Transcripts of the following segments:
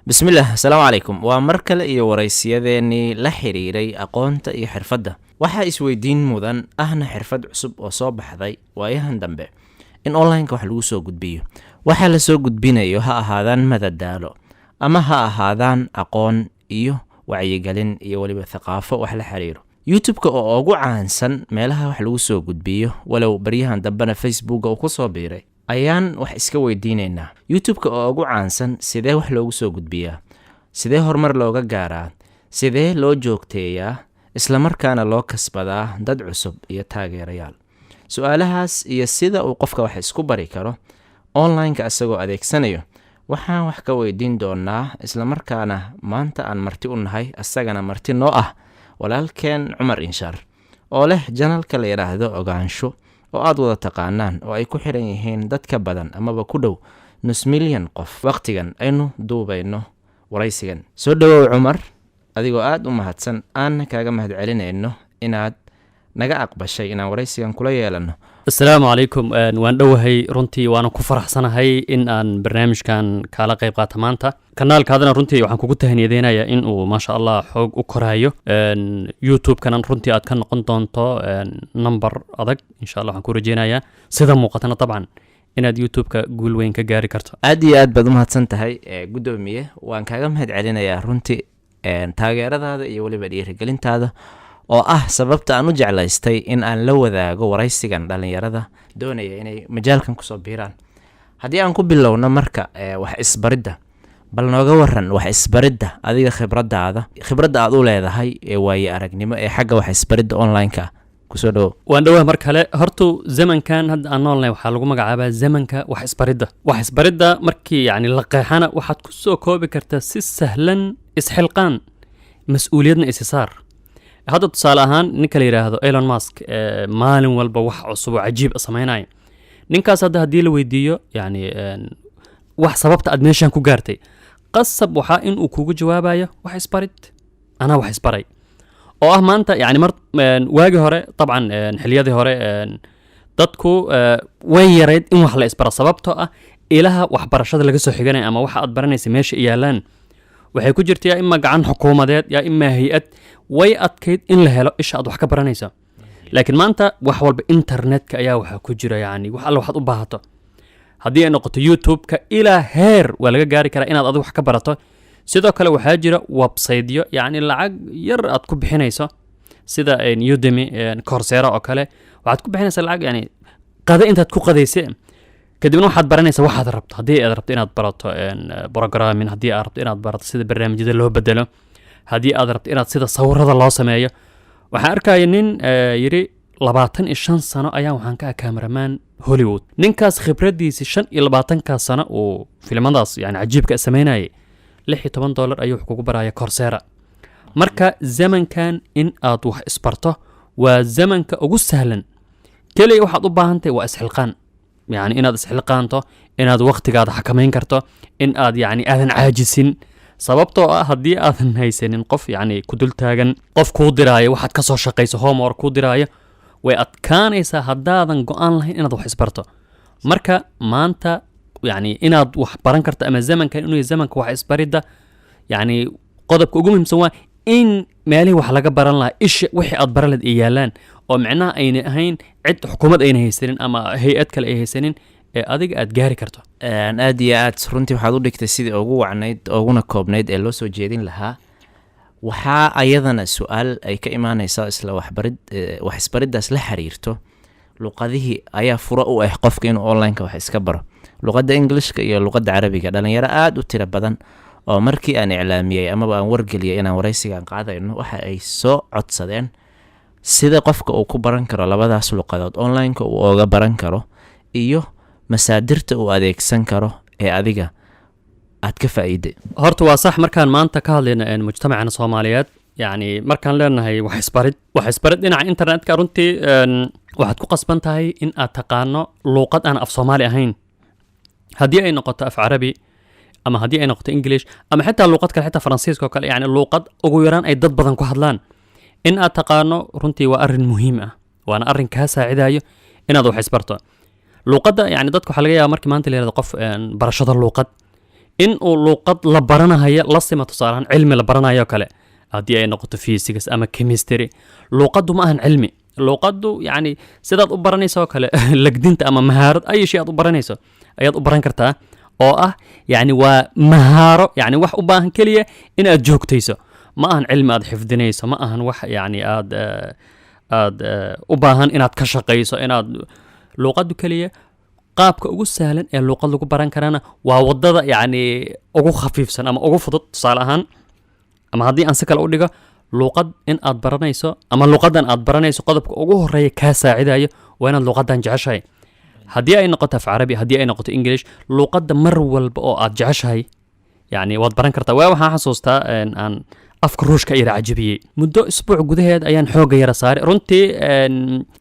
bismillaah asalaamu calaykum waa mar kale iyo waraysiyadeennii la xiriiray aqoonta iyo xirfadda waxaa isweydiin mudan ahna xirfad cusub oo soo baxday waayahan dambe in onlineka wax lagu soo gudbiyo waxaa la soo gudbinayo ha ahaadaan madadaalo ama ha ahaadaan aqoon iyo wacyigelin iyo weliba thaqaafo wax la xiriiro youtube-ka oo ugu caansan meelaha wax lagu soo gudbiyo walow baryahan dambena facebooka uu ku soo biiray ayaan wax iska weydiinaynaa youtube-ka oo ugu caansan sidee wax loogu soo gudbiyaa sidee horumar looga gaaraa sidee loo joogteeyaa islamarkaana loo kasbadaa dad cusub iyo taageerayaal su-aalahaas iyo sida uu qofka wax isku bari karo onlineka isagoo adeegsanayo waxaan wax ka weydiin doonaa islamarkaana maanta aan marti u nahay asagana marti noo ah walaalkeen cumar inshaar oo leh janalka la yidhaahdo ogaansho oo aad wada taqaanaan oo ay ku xiran yihiin dad ka badan amaba ku dhow nus milyan qof wakhtigan aynu duubayno waraysigan soo dhowow cumar adigoo aad u mahadsan aanna kaaga mahad celinayno inaad naga aqbashay inaan waraysigan kula yeelanno asalaamu calaykum waan dhowahay runtii waana ku faraxsanahay in aan barnaamijkan kaala qayb qaata maanta kanaalkaadana runtii waxaan kugu tahaniyadeynayaa in uu maasha allah xoog u koraayo youtube-kana runtii aad ka noqon doonto number adag insha allah waxaan ku rajeynayaa sida muuqatana dabcan inaad youtube-ka guul weyn ka gaari karto aad iyo aad baad u mahadsan tahay guddoomiye waan kaaga mahad celinayaa runtii taageeradaada iyo weliba dhiirigelintaada oo ah sababta aan u jeclaystay in aan la wadaago waraysigan dhallinyarada doonaya inay majaalkan kusoo biiraan haddii aan ku bilowno marka wax isbaridda bal nooga waran wax isbaridda adiga khibradda aad u leedahay ee waaye aragnimo ee xagga wax isbaridda online-ka kusoo dhowow waan dhowaa mar kale hortu zamankan hadda aan noolnahay waxaa lagu magacaabaa zamanka wax isbaridda markii yacni la qeexana waxaad ku soo koobi kartaa si sahlan isxilqaan mas-uuliyadna isisaar hadda tusaale ahaan ninka la yidhaahdo Elon Musk maalin walba wax cusub oo cajiib samaynaya ninkaas hadda haddii la weydiiyo yani wax sababta aad meeshan ku gaartay qasab waxaa in uu kugu jawaabayo wax isbarid anaa wax isbaray oo ah maanta yani waagi hore dabcan xiliyadii hore dadku way yareyd in wax la isbaro sababtoo ah ilaha waxbarashada laga soo xiganaya ama waxa aad baranaysa meesha iyaalaan waxay ku jirtaa ima gacan xukuumadeed yaa ima hay-ad way adkayd in la helo isha aad wax ka baranayso laakiin maanta wax walba internetka ayaa waxaa ku jira yani wax alla waxaad u baahato haddii ay noqoto youtube-ka ilaa heer waa laga gaari karaa inaad adigu wax ka barato sidoo kale waxaa jira websiteyo yani lacag yar aad ku bixinayso sida Udemy Coursera oo kale waxaad ku bixinaysaa lacag yani qada intaad ku qadaysa kadibna waxaad baranaysaa waxaad rabto haddii aad rabto inaad barato programming haddii aad rabto inaad barato sida barnaamijyada loo bedelo haddii aad rabto inaad sida sawirada loo sameeyo waxaan arkaya nin yiri 25 sano ayaan waxaan ka cameraman Hollywood ninkaas khibradiisa 25 sano oo filmadaas yani cajiibka sameynayay $16 ayuu wax kugu baraya Coursera marka zamankan in aad wax isbarto waa zamanka ugu sahlan kaliya waxaad u baahantahay waa isxilqaan يعني inaad isxilqaanto inaad waqtigaada xakameyn karto in aad yani aadan caajisin sababtoo ah haddii aadan haysanin qof yani ku dul taagan qof kuu diraayo waxaad ka soo shaqayso homework kuu diraayo way adkaanaysaa haddaadan go-aan lahayn inaad wax isbarto marka maanta yani inaad wax baran karto ama zamankan inuu zamanka wax isbaridda yani qodobka ugu muhiimsan waa in meelihii wax laga baran lahaa isha wixii aad baran lahayd ay yaalaan oo macnaha ayna ahayn cid xukuumad ayna haysanin ama hay-ad kale ay haysanin ee adiga aad gaari karto aad iyo aad runtii waxaad u dhigtay sidii ugu wacnayd uguna koobnayd ee loo soo jeedin lahaa waxaa ayadana su-aal ay ka imaanaysaa isla wax isbariddaas la xiriirto luqadihii ayaa furo u ah qofka inuu onlineka wax iska baro luqadda englishka iyo luqadda carabiga dhalinyaro aad u tiro badan oo markii aan iclaamiyey amaba aan wargeliyay inaan waraysigan qaadayno waxa ay soo codsadeen sida qofka uu ku baran karo labadaas luqadood onlineka uu oga baran karo iyo masaadirta uu adeegsan karo ee adiga aad ka faa'iiday horta waa sax markaan maanta ka hadlayno mujtamacana Soomaaliyeed yani markaan leenahay wax isbarid dhinaca internetka runtii waxaad ku qasban tahay in aad taqaano luqad aan af Soomaali ahayn haddii ay noqoto af Carabi ama haddii ay noqoto English ama xitaa luqad kale xitaa Faransiiska kale yani luqad ugu yaraan ay dad badan ku hadlaan in aad taqaano runtii waa arrin muhiim ah waana arrin kaa saacidayo inaad wax isbarto luqadda yani dadku waxa laga yaabaa markii maanta la yiraahdo qof barashada luqad in uu luuqad la baranayo la sima tusaalahaan cilmi la baranayo kale haddii ay noqoto physics ama chemistry luuqaddu ma ahan cilmi luuqaddu yacni sidaad u baranayso oo kale lagdinta ama mahaarad ay shay aad u baranayso ayaad u baran kartaa oo ah yacni waa mahaaro yacni wax u baahan keliya inaad joogtayso ma ahan cilmi aad xifdinayso ma ahan wax yacni aad u baahan inaad ka shaqayso inaad luuqaddu keliya qaabka ugu sahlan ee luuqad lagu baran karana waa wadada yacni ugu khafiifsan ama ugu fudud tusaale ahaan ama haddii aan si kale u dhigo luuqad in aad baranayso ama luuqadan aad baranayso qodobka ugu horeeya kaa saacidayo waa inaad luuqadan jeceshahay haddii ay noqoto af carabi haddii ay noqoto english luuqadda mar walba oo aad jeceshahay yacni waad baran kartaa waa waxaan xasuustaa aan afka ruushka yara cajabiyey muddo isbuuc gudaheed ayaan xoogga yara saaray runtii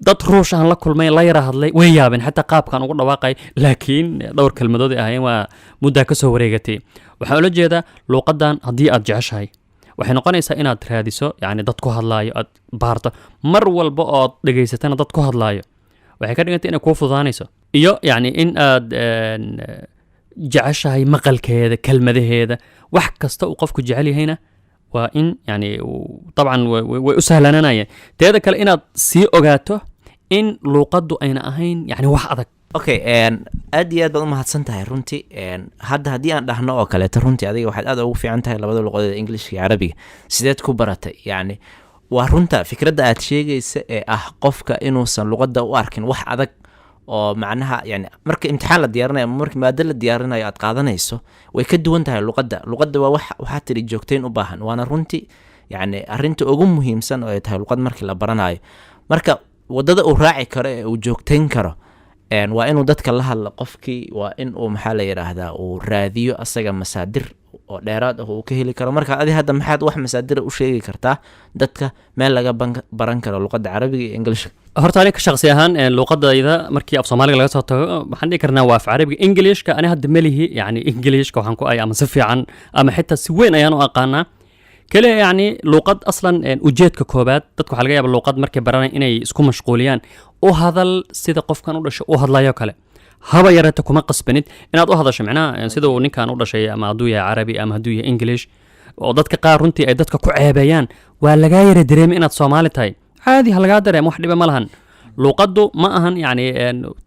dad ruush aan la kulmay la yara hadlay way yaabeen xataa qaabkaan ugu dhawaaqay laakiin dhowr kelmadood ay ahaayeen waa muddaa ka soo wareegatay waxaan ula jeedaa luuqadan haddii aad jeceshahay waxay noqonaysaa inaad raadiso yacni dad ku hadlaayo aad baarto mar walba ood dhegaysatana dad ku hadlaayo waxay ka dhigantay inay kuu fududaanayso iyo yacni in aad jeceshahay maqalkeeda kelmadaheeda wax kasta uu qofku jecel yahayna waa in yani dabcan way u sahlananayeen teeda kale inaad sii ogaato in luuqaddu ayna ahayn yani wax adag okay aad iyo aad baad u mahadsan tahay runtii hadda haddii aan dhahno oo kaleeto runtii adiga waxaad aad ugu fiican tahay labada luqadood englishka iyo carabiga sideed ku baratay yani waa runta fikradda aad sheegaysa ee ah qofka inuusan luqadda u arkin wax adag oo macnaha yani marka imtixaan la diyaarinayo ama marka maado la diyaarinayo aad qaadanayso way ka duwan tahay luqadda waa waxaa tiri joogtayn u baahan waana runtii yani arrinta ugu muhiimsan oo ay tahay luqad markii la baranayo marka wadada uu raaci karo ee uu joogtayn karo waa inuu dadka la hadlo qofkii waa in uu maxaa la yidhaahdaa uu raadiyo asaga masaadir oo dheeraad ah uu ka heli karo marka adi hadda maxaad wax masaadira u sheegi kartaa dadka meel laga baran karo luqadda carabiga iyo englishka horta aniga shakhsi ahaan luuqadayda markii af soomaaliga laga soo tago waxaan dhihi karnaa waa af carabiga englishka ani hadda melihi yani englishka waxaan ku ay ama si fiican ama xitaa si weyn ayaan u aqaanaa kaliya yacni luuqad aslan ujeedka koobaad dadka waxaa laga yaaba luuqad markay baranay inay isku mashquuliyaan u hadal sida qofkan u dhasho u hadlayo kale haba yareeta kuma qasbanid inaad u hadasho micnaha sida uu ninkan u dhashay ama hadduu yahay carabi ama hadduu yahay english oo dadka qaar runtii ay dadka ku ceebeeyaan waa lagaa yara dareemay inaad soomaali tahay caadi ha lagaa dareemo wax dhiba ma lahan luuqaddu ma ahan yani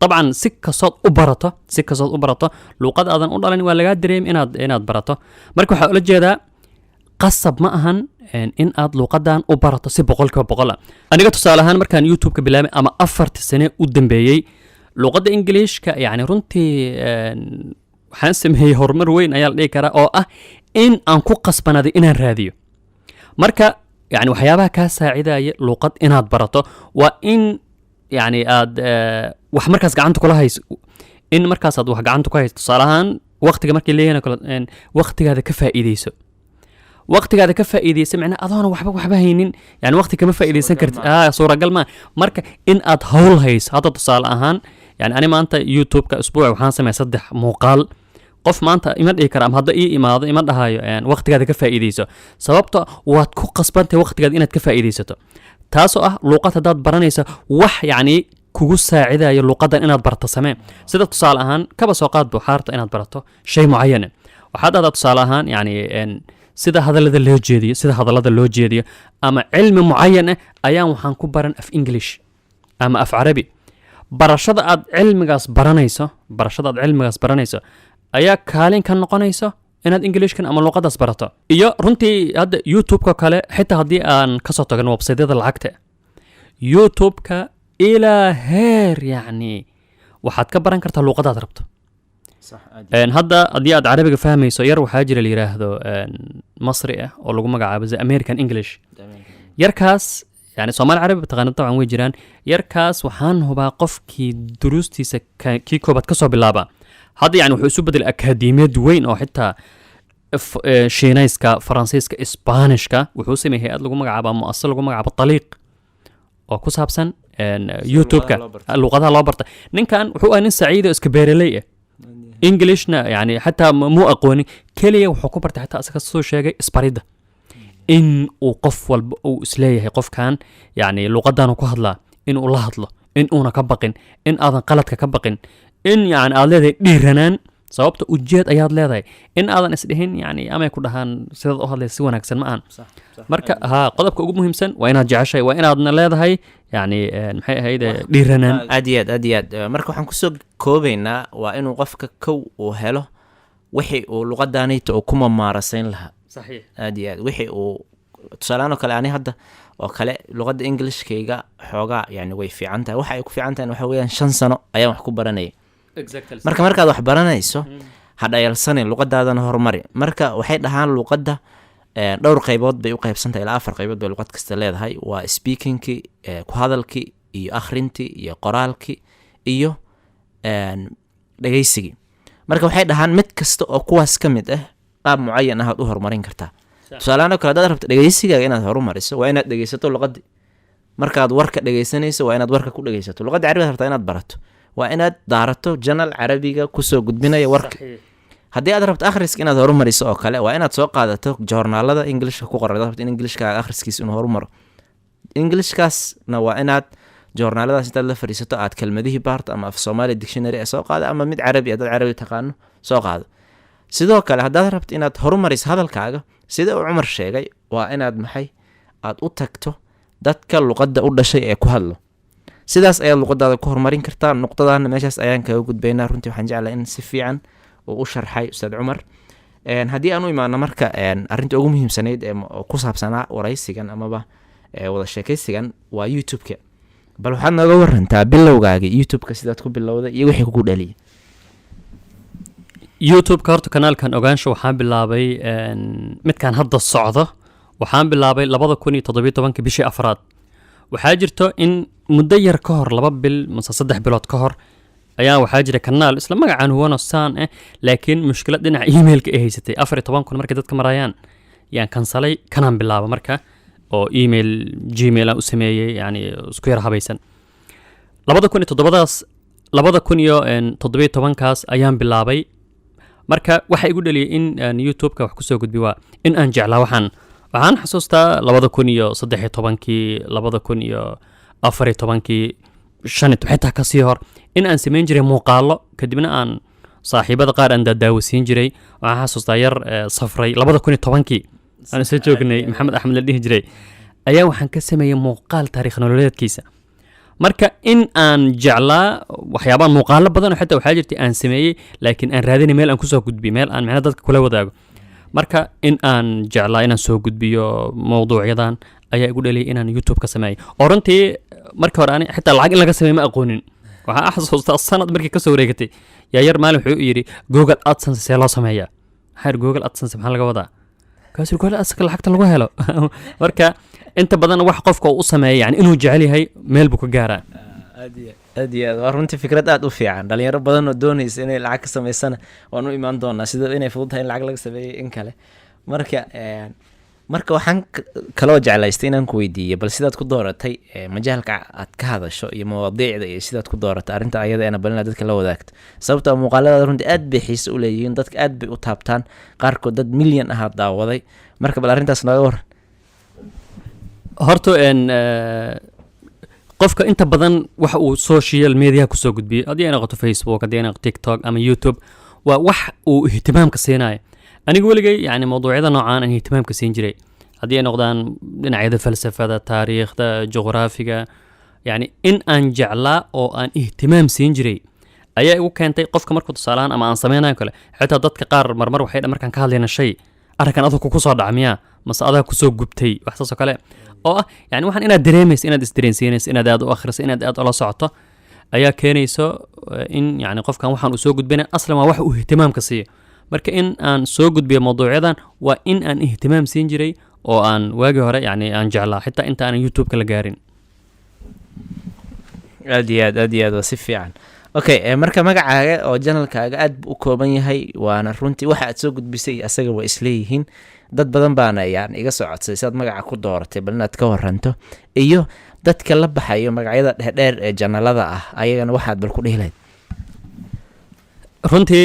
dabcan si kastood u barato luuqad aadan u dhalan waa lagaa dareemay inaad barato marka waxaa ula jeedaa qasab ma ahan in aad luuqadan u barato si 100% aniga tusaale ahaan markaan youtube-ka bilaabay ama 4 sane u dambeeyey luuqadda englishka yani runtii waxaan sameeyey horumar weyn ayaa la dhihi karaa oo ah in aan ku qasbanaaday inaan raadiyo marka yani waxyaabaha kaa saacidaya luuqad inaad barato waa in yani aad wax markaas gacanta kula hayso in markaas aad wax gacanta ku hayso tusaale ahaan waqtiga markii leeyahay waqtigaada ka faa'iideyso waqtigaada ka faa'iideysa macna adoona waxba haynin yani waqti kama faa'iideysan kartid suuragal ma marka in aad hawl hayso hadda tusaale ahaan yani ani maanta youtube-ka usbuuci waxaan sameeyay 3 muuqaal qof maanta ima dhihi kara ama hadda ii imaado ima dhahayo waqtigaada ka faa'iideyso sababto waad ku qasbantahay waqtigaada inaad ka faa'iideysato taasoo ah luuqad haddaad baranaysa wax yani kugu saacidayo luuqadan inaad barto samee sida tusaale ahaan kaba soo qaad buuxaarta inaad barato shay mucayan waxaad ahdaa tusaale ahaan yani sida hadallada loo jeediyo ama cilmi mucayan ah ayaan waxaan ku baran af english ama af carabi barashada aad cilmigaas baranayso ayaa kaalin ka noqonayso inaad englishkan ama luuqadaas barato iyo runtii hadda youtube-ka kale xitaa haddii aan kasoo tagan websaydyada lacagta youtube-ka ilaa heer yacni waxaad ka baran kartaa luuqadaad rabto hadda haddii aad carabiga fahmayso yar waxaa jira la yiraahdo masri ah oo lagu magacaabo the american english yarkaas yani soomaali carabi taqaana dabcan way jiraan yarkaas waxaan hubaa qofkii duruustiisa kii koobaad kasoo bilaaba hadda yani wuxuu isu bedelay akaademiyad weyn oo xitaa shiinayska faransiiska isbaanishka wuxuu sameeyay hay-ad lagu magacaabo muasasa lagu magacaabo taliiq oo ku saabsan youtube-ka luuqadaha loo barta ninkan wuxuu nin saciid oo iska beeraley ah englishna yani xataa muu aqoonin keliya wuxuu ku bartay xataa asaga soo sheegay isbaridda in uu qof walba uu isleeyahay qofkan yani luuqadan ku hadlaa in uu la hadlo in uuna ka baqin in aadan qaladka ka baqin in yani aad leedahay dhiiranaan sababta ujeed ayaad leedahay in aadan isdhihin yani amay ku dhahaan sidaad u hadlaysa si wanaagsan ma ahan marka haa qodobka ugu muhiimsan waa inaad jeceshahay waa inaadna leedahay yani maxay ahayd dhiiranaan aad iyo aad marka waxaan kusoo koobaynaa waa inuu qofka kow uu helo wixii uu luqadaanayta uu kuma maarasayn lahaa saxiix aad iyo aad wixii uu tusaaleaan oo kale ani hadda oo kale luqadda englishkayga xoogaa yani way fiican tahay waxa ay ku fiican tahay waxa weeyaan 5 sano ayaan wax ku baranayay markaad wax baranayso ha dhayalsanin luqadaadana horumari marka waxay dhahaan luqadda dhowr qaybood bay u qaybsantahay ilaa 4 qaybood bay luqad kasta leedahay waa speakingki ku hadalki iyo akhrinti iyo qoraalki iyo dhageysigii marka waxay dhahaan mid kasta oo kuwaas ka mid ah qaab mucayan ah aad u horumarin kartaa tusaalehaan kale hadaad rabto dhageysigaaga inaad horumariso waa inaad dhageysato luqadii markaad warka dhageysanayso waa inaad warka ku dhageysato luqadda carabiga rabtaa inaad barato waa inaad daarato janal carabiga kusoo gudbinaya warka haddii aad rabto akhriska inaad horumariso oo kale waa inaad soo qaadato joornaalada englishka ku qoran rabto in englishkaaga akhriskiisa inuu horumaro englishkaasna waa inaad joornaaladaas intaad la fadhiisato aad kelmadihii baarto ama af Soomaali dictionary soo qaado ama mid carabi dad carabi taqaano soo qaado sidoo kale haddaad rabto inaad horumariso hadalkaaga sida uu Cumar sheegay waa inaad maxay aad u tagto dadka luqadda u dhashay ee ku hadlo sidaas ayaad luqadaada ku horumarin kartaa nuqtadaana meeshaas ayaan kaga gudbaynaa runtii waxaan jeclahay in si fiican uu u sharxay Ustaad Cumar haddii aan u imaano marka arrinta ugu muhiimsanayd ee ku saabsanaa waraysigan amaba wada sheekaysigan waa YouTube-ka bal waxaad nooga warantaa bilowgaaga YouTube-ka sidaad ku bilowday iyo wixii kugu dhaliyay YouTube-ka horta kanaalkan ogaansho waxaan bilaabay midkaan hadda socdo waxaan bilaabay 2017 bishii afraad waxaa jirto in muddo yar ka hor 2 bil mise 3 bilood ka hor ayaa waxaa jira kanaal isla magacaan huwano saan laakiin mushkilad dhinaca emailka ay haysatay 14 markay dadka marayaan yaan kansalay kanaan bilaaba marka oo email gmail aan u sameeyay yani isku yar habaysan 2017 kaas ayaan bilaabay marka waxa igu dhaliyay in YouTube-ka wax ku soo gudbi waa in aan jeclaa waxaan xasuustaa 2013 2014 xitaa ka sii hor in aan samayn jiray muuqaalo kadibna aan saaxiibada qaar aan daawasiin jiray waxaan xasuustaa yar safray 2010 aan soo joognay maxamed axmed la dhihi jiray ayaa waxaan ka sameeyay muuqaal taariikh nololeedkiisa marka in aan jeclaa waxyaabaan muuqaalo badan oo xitaa waxaa jirtay aan sameeyay laakiin aan raadinay meel aan ku soo gudbiyo meel aan macna dadka kula wadaago marka in aan jeclaa inaan soo gudbiyo mowduucyadan ayaa igu dhaliyay inaan YouTube ka sameeyo oo runtii markii hore ani xitaa lacag in laga sameeyo ma aqoonin waxaan xasuustaa sanad markii ka soo wareegatay yaa yar maalin wuxuu yiri Google AdSense see loo sameeyaa xayr Google AdSense maxaa laga wadaa kaasir Google AdSense lacagta lagu helo marka inta badan wax qofka uu sameeyo yani inuu jecel yahay meel buu ka gaaraa aad waa runtii fikrad aad u fiican dhalinyaro badan oo doonaysa inay lacag ka sameysana waan u imaan doonaa sida inay fududahay in lacag laga sameeyo in kale marka waxaan kaloo jeclaystay inaan ku weydiiyo bal sidaad ku dooratay majaalka aad ka hadasho iyo mawaadiicda iyo sidaad ku dooratay arrinta ayada bal inaad dadka la wadaagto sababtoo muuqaalada runtii aad bay xiiso u leeyihiin dadka aad bay u taabtaan qaarkood dad milyan ah daawaday marka bal arrintaas nooga waran horta qofka inta badan waxa uu social media ku soo gudbiyo haddii ay noqoto Facebook haddii ay noqoto TikTok ama YouTube waa wax uu ihtimaamka siinayo aniga weligay yani mawduucyada noocaan aan ihtimaamka siin jiray haddii ay noqdaan dhinacyada falsafada taariikhda juqraafiga yani in aan jeclaa oo aan ihtimaam siin jiray ayaa igu keentay qofka markuu tusaalahaan ama aan sameynayo kale xitaa dadka qaar marmar waxay markaan ka hadlayna shay arrinkan adigu ku soo dhacmiyaa mase adaa ku soo gubtay wax saasoo kale oo ah yani waxaan inaad dareemayso inaad isdareensiinayso inaad aad u akhriso inaad aad ula socoto ayaa keenayso in yani qofkan waxaan uu soo gudbinay aslan waa wax uu ihtimaamka siiyo marka in aan soo gudbiyo mawduucyadan waa in aan ihtimaam siin jiray oo aan waagi hore yani aan jeclaa xitaa inta aan YouTube-ka la gaarin aad iyo aad si fiican okay marka magacaaga oo channelkaaga aad u kooban yahay waana runtii waxa aad soo gudbisay asaga waa isleeyihiin dad badan baana yani iga soo codsay sidaad magaca ku dooratay bal inaad ka waranto iyo dadka la baxayo magacyada dheer ee channelada ah ayagana waxaad bal ku dhihi lahayd runtii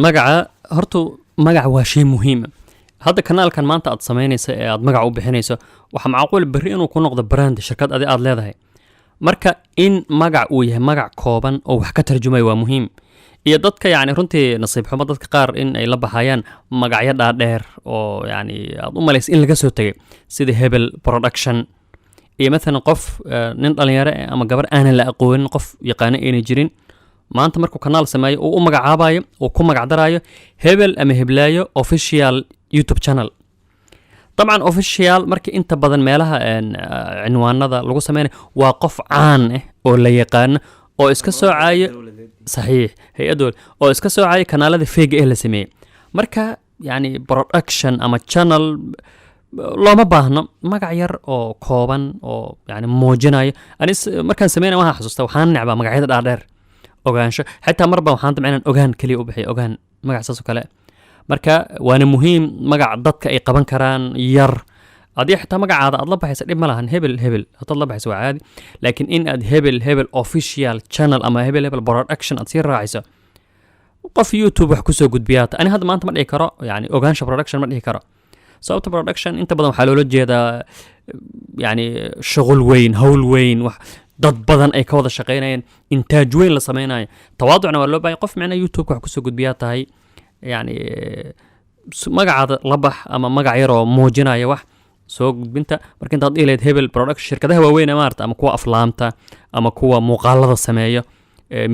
magaca horta magaca waa shay muhiim hadda kanaalkan maanta aad sameynayso ee aad magac u bixinayso waxa macquul bari inuu ku noqdo brand shirkad aad leedahay marka in magac uu yahay magac kooban oo wax ka tarjumay waa muhiim iyo dadka yani runtii nasiib xumo dadka qaar in ay la baxayaan magacyo dhaadheer oo yani aad u malaysa in laga soo tegay sida hebel production iyo maalan qof nin dhalinyaro ama gabar aanan la aqoonin qof yaqaano ayna jirin maanta markuu kanaal sameeyo uu u magacaabayo uu ku magacdaraayo hebel ama heblaayo official YouTube channel. طبعا official markii inta badan meelaha cinwaanada lagu sameeyo waa qof caan ah oo la yaqaan oo iska soocayo saxiix hay-adood oo iska soocayo kanaalada fake ee la sameeyay marka yani production ama channel looma baahno magac yar oo kooban oo yani muujinayo anis markaan sameeyay waxaan xasuustaa waxaan necbaa magacyada dhaadheer ogaansho xitaa marba waxaan damcaynan ogaan kaliya u bixiyo ogaan magac saas oo kale marka waana muhiim magac dadka ay qaban karaan yar adii xitaa magacaada aad la baxaysa dhib ma lahan hebel hadaad la baxaysa waa caadi laakiin in aad hebel official channel ama hebel production aad sii raacayso qof YouTube wax kusoo gudbiyaata ani hadda maanta ma dhihi karo yani ogaansha production ma dhihi karo sababta production inta badan waxaa loola jeedaa yani shaqul weyn hawl weyn wax dad badan ay ka wada shaqaynayaan intaaj weyn la samaynayo tawaaducna waa loo baahay qof macna YouTube wax kusoo gudbiyaa tahay يعني magacaada la bax ama magac yar oo muujinaya wax soo gudbinta marka intaad dhileed hebel production shirkadaha waaweyn ee maarta ama kuwa aflaamta ama kuwa muuqaalada sameeyo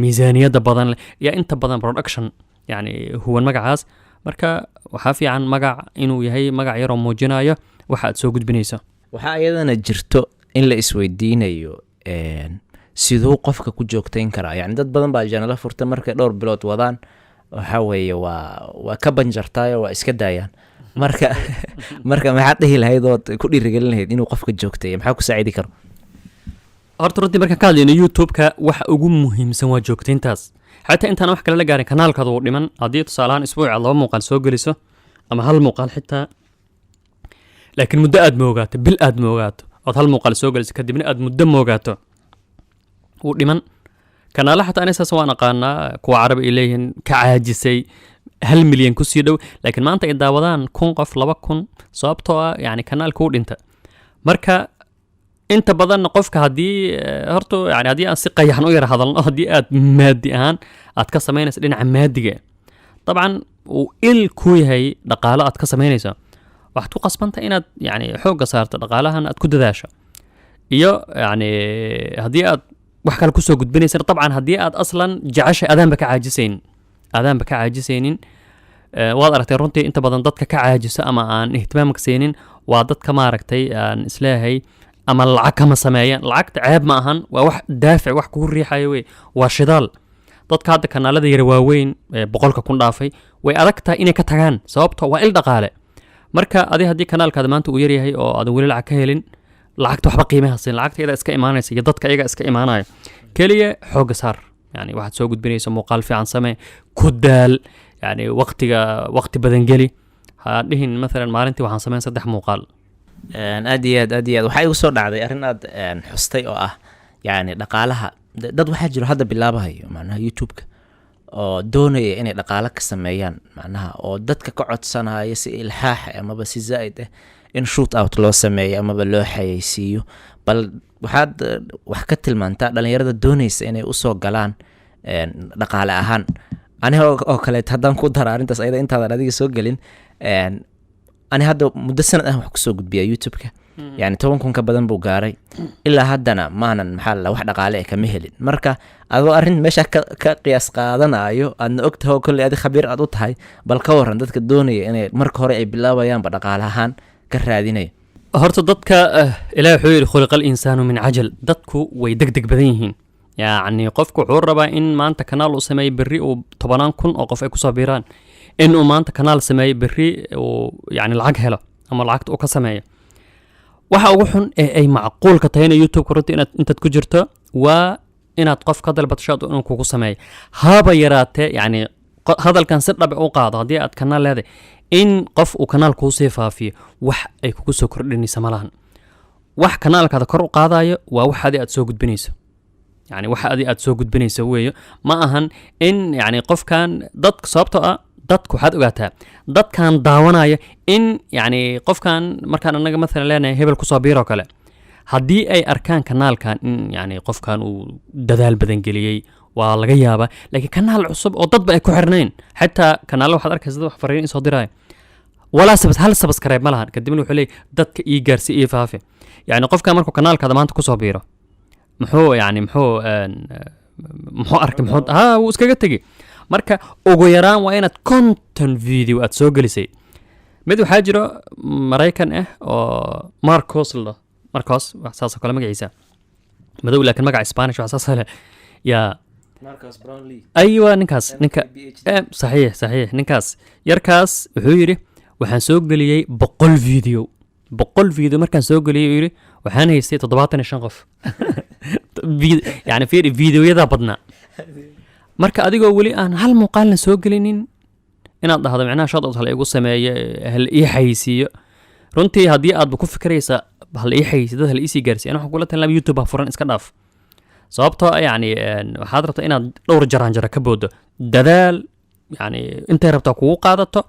miisaaniyada badan leh iyo inta badan production yani huwan magacaas marka waxaa fiican magac inuu yahay magac yar oo muujinayo waxa aad soo gudbinayso waxaa iyadana jirto in la isweydiinayo siduu qofka ku joogtayn karaa yani dad badan baa janala furta markay dhowr bilood wadaan waxa weeye waa ka banjartaayo waa iska daayaan marka maxaad dhihi lahayd ood ku dhiirigelin lahayd inuu qofka joogteeyo maxaa ku saacidi karo horta runtii markaan ka hadlayno YouTube-ka waxa ugu muhiimsan waa joogtayntaas xataa intaan wax kale la gaarin kanaalkaada uu dhiman haddii tusaalahaan isbuuca 2 muuqaal soo geliso ama 1 muuqaal xitaa laakiin muddo aad moogaato bil aad moogaato ood 1 muuqaal soo geliso kadibna aad muddo moogaato uu dhiman kanaala xataa anisaas waan aqaanaa kuwa carabi ay leeyihiin ka caajisay 1 milyan ku sii dhow laakiin maanta ay daawadaan 1,000 qof 2,000 sababtoo ah yani kanaalka u dhinta marka inta badan qofka haddii horto yani haddii aan si qayaxan u yar hadalno haddii aad maadi ahaan aad ka samaynayso dhinaca maadiga dabcan uu il ku yahay dhaqaalo aad ka samaynayso waxaad ku qasbanta inaad yani xoogga saarto dhaqaalahan aad ku dadaasho iyo yani haddii aad wax kale kusoo gudbinaysan dabcan haddii aad aslan jeceshay adaanba ka caajisaynin waad aragtay runtii inta badan dadka ka caajisa ama aan ihtimaamka siinin waa dadka maaragtay aan isleeyahay ama lacag kama sameeyaan lacagta ceeb ma ahan waa wax daafic wax kugu riixayo wey waa shidaal dadka hadda kanaalada yara waaweyn 100,000 dhaafay way adag tahay inay ka tagaan sababtoo waa il dhaqaale marka adii haddii kanaalkaada maanta uu yaryahay oo aadan weli lacag ka helin lacagta waxba qiimaha siin lacagta iyada iska imaanaysa iyo dadka iyaga iska imaanaya kaliya xoogga saar yani waxaad soo gudbinaysa muuqaal fiican samee ku daal yani waqti badan geli ha dhihin maalan maalintii waxaan sameyn 3 muuqaal aad iyo aad waxaa igu soo dhacday arrin aad xustay oo ah yani dhaqaalaha dad waxaa jiro hadda bilaabahayo macnaha YouTube-ka oo doonaya inay dhaqaalo ka sameeyaan macnaha oo dadka ka codsanaya si ilxaax amaba si zaa'id ah in shoot out loo sameeyo amaba loo xayeysiiyo bal waxaad wax ka tilmaantaa dhalinyarada doonaysa inay usoo galaan dhaqaale ahaan aniga oo kaleet haddaan ku dara arrintaas ayada intaadan adiga soo gelin ani hadda muddo sanad ah wax kusoo gudbiya YouTube-ka yani 10,000 ka badan buu gaaray ilaa haddana maanan maxaa wax dhaqaale kama helin marka adoo arrin meesha ka qiyaas qaadanayo aadna ogtahay oo kolley adi khabiir aad u tahay bal ka waran dadka doonaya inay marka hore ay bilaabayaanba dhaqaale ahaan ka raadinaya horta dadka ilaahay wuxuu yidhi khuliqal insaanu min cajal dadku way degdeg badan yihiin yacni qofku wuxuu rabaa in maanta kanaal uu sameeyo berri uu 10,000 oo qof ay kusoo biiraan in uu maanta kanaal sameeyo berri uu yani lacag helo ama lacagta uu ka sameeyo waxa ugu xun ee ay macquulka tahay in YouTube-ka runtii intaad ku jirto waa inaad qof ka dalbato inuu kugu sameeyo haba yaraatee yani hadalkan si dhab u qaado haddii aad kanaal leedahay in qof uu kanaal kuu sii faafiyo wax ay kugu soo kordhinaysa malahan wax kanaalkaada kor u qaadayo waa wax adii aad soo gudbinayso yani wax adii aad soo gudbinayso weeyo ma ahan in yani qofkan dadka sababtoo ah dadku waxaad ogaataa dadkan daawanaya in yani qofkan markaan anaga maalan leenahay hebel kusoo biiroo kale haddii ay arkaan kanaalkan in yani qofkan uu dadaal badan geliyey waa laga yaabaa laakiin kanaal cusub oo dadba ay ku xirnayn xataa kanaal waxaad arkaysa wax fariin isoo diraya walaa hal subscribe ma lahan kadibna wuxuu leeyahay dadka ii gaarsi ii faafi yani qofka markuu kanaalkaada maanta kusoo biiro muxuu yani muxuu arkay wuu iskaga tegi marka ugu yaraan waa inaad content video aad soo gelisay mid waxaa jiro maraykan ah oo marcos saasoo kale magaciisa madow laakiin magaca spanish wax saas leh yaa Marcus Brownlee aywa ninkaas saxiix ninkaas yarkaas wuxuu yidhi waxaan soo geliyey 100 video markaan soo geliyey yidhi waxaan haystay 75 qof yani fiiri videoyada badnaa marka adigoo weli aan hal muuqaalna soo gelinin inaad dhahdo micnaha shadod hal igu sameeyo hal ii xayisiiyo runtii haddii aadba ku fikraysa hal ii xayisiyo dad hal iisii gaarsiiyo waxaan kula talin YouTube furan iska dhaaf sababtoo yani waxaad rabtaa inaad dhowr jaraanjaro ka boodo dadaal yani intay rabtaa kugu qaadato